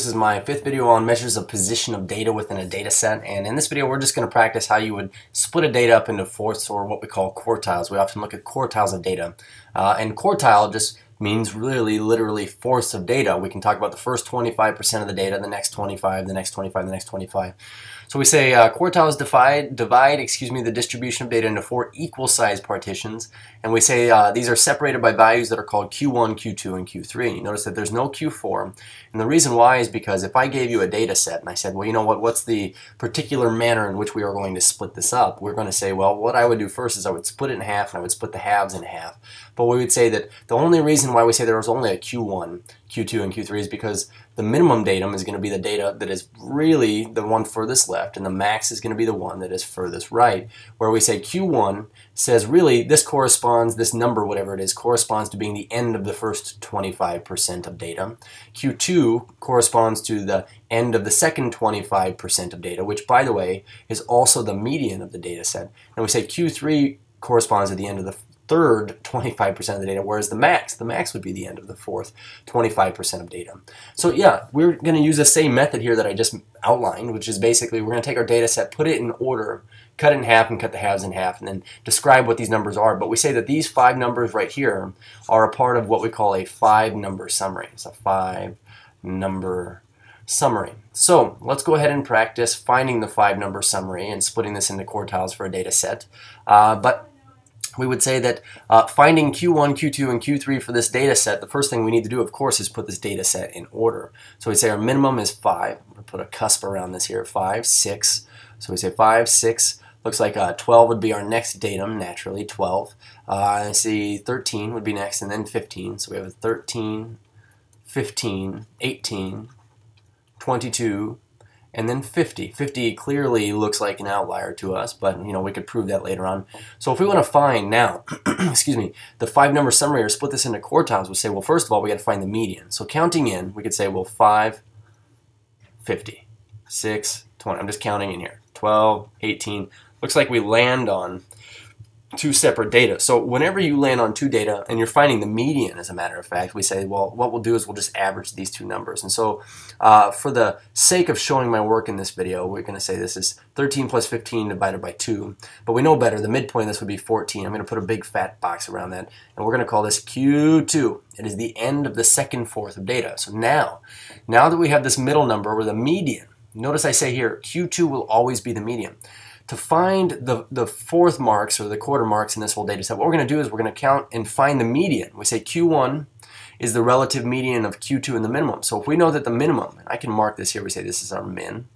This is my fifth video on measures of position of data within a data set, and in this video we're just going to practice how you would split a data up into fourths, or what we call quartiles. We often look at quartiles of data, and quartile just means really literally fourths of data. We can talk about the first 25% of the data, the next 25, the next 25, the next 25. So we say quartiles divide the distribution of data into four equal size partitions, and we say these are separated by values that are called Q1, Q2, and Q3. You notice that there's no Q4, and the reason why is because if I gave you a data set and I said, well, you know what's the particular manner in which we are going to split this up, we're going to say, well, what I would do first is I would split it in half, and I would split the halves in half. But we would say that the only reason why we say there was only a Q1, Q2, and Q3 is because the minimum datum is going to be the data that is really the one furthest left, and the max is going to be the one that is furthest right, where we say Q1 says really this corresponds, this number, whatever it is, corresponds to being the end of the first 25% of data. Q2 corresponds to the end of the second 25% of data, which, by the way, is also the median of the data set. And we say Q3 corresponds to the end of the third 25% of the data, whereas the max would be the end of the fourth 25% of data. So yeah, we're going to use the same method here that I just outlined, which is basically we're going to take our data set, put it in order, cut it in half and cut the halves in half, and then describe what these numbers are. But we say that these five numbers right here are a part of what we call a five-number summary. It's a five-number summary. So let's go ahead and practice finding the five-number summary and splitting this into quartiles for a data set. But we would say that finding Q1, Q2, and Q3 for this data set, the first thing we need to do, of course, is put this data set in order. So we say our minimum is 5. I'm going to put a cusp around this here, 5, 6. So we say 5, 6. Looks like 12 would be our next datum, naturally, 12. I see 13 would be next, and then 15. So we have a 13, 15, 18, 22, and then 50. 50 clearly looks like an outlier to us, but you know, we could prove that later on. So if we want to find now, excuse me, the five-number summary, or split this into quartiles, we'll say, well, first of all, we got to find the median. So counting in, we could say, well, 5, 50, 6, 20. I'm just counting in here. 12, 18. Looks like we land on two separate data. So whenever you land on two data and you're finding the median, as a matter of fact, we say, well, what we'll do is we'll just average these two numbers. And so for the sake of showing my work in this video, we're going to say this is 13 plus 15 divided by 2. But we know better. The midpoint of this would be 14. I'm going to put a big fat box around that. And we're going to call this Q2. It is the end of the second fourth of data. So now that we have this middle number, or the median, notice I say here, Q2 will always be the median. To find the fourth marks, or the quarter marks in this whole data set, what we're going to do is we're going to count and find the median. We say Q1 is the relative median of Q2 and the minimum. So if we know that the minimum, and I can mark this here, we say this is our min,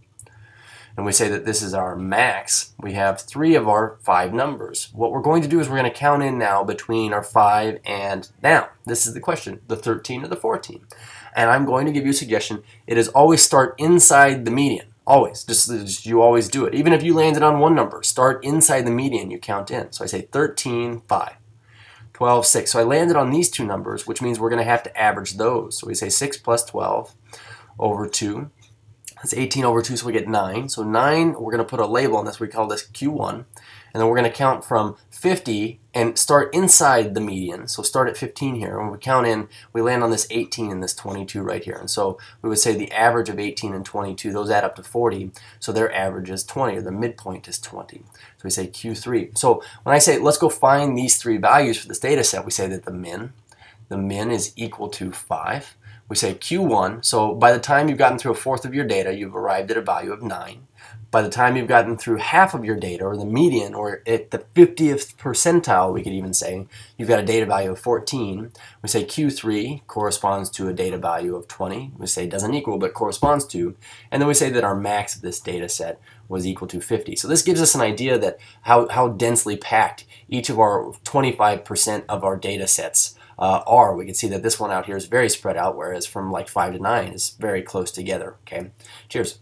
and we say that this is our max, we have three of our five numbers. What we're going to do is we're going to count in now between our 5 and now. This is the question, the 13 or the 14. And I'm going to give you a suggestion. It is always start inside the median. Always. Just you always do it. Even if you landed on one number, start inside the median, you count in. So I say 13, 5, 12, 6. So I landed on these two numbers, which means we're going to have to average those. So we say 6 plus 12 over 2. That's 18 over 2, so we get 9. So 9, we're going to put a label on this. We call this Q1. And then we're going to count from 50 and start inside the median. So start at 15 here. When we count in, we land on this 18 and this 22 right here. And so we would say the average of 18 and 22, those add up to 40. So their average is 20, or the midpoint is 20. So we say Q3. So when I say let's go find these three values for this data set, we say that the min is equal to 5. We say Q1, so by the time you've gotten through a fourth of your data, you've arrived at a value of 9. By the time you've gotten through half of your data, or the median, or at the 50th percentile, we could even say, you've got a data value of 14. We say Q3 corresponds to a data value of 20. We say it doesn't equal, but corresponds to. And then we say that our max of this data set was equal to 50. So this gives us an idea that how densely packed each of our 25% of our data sets are. We can see that this one out here is very spread out, whereas from like 5 to 9 is very close together. Okay, cheers.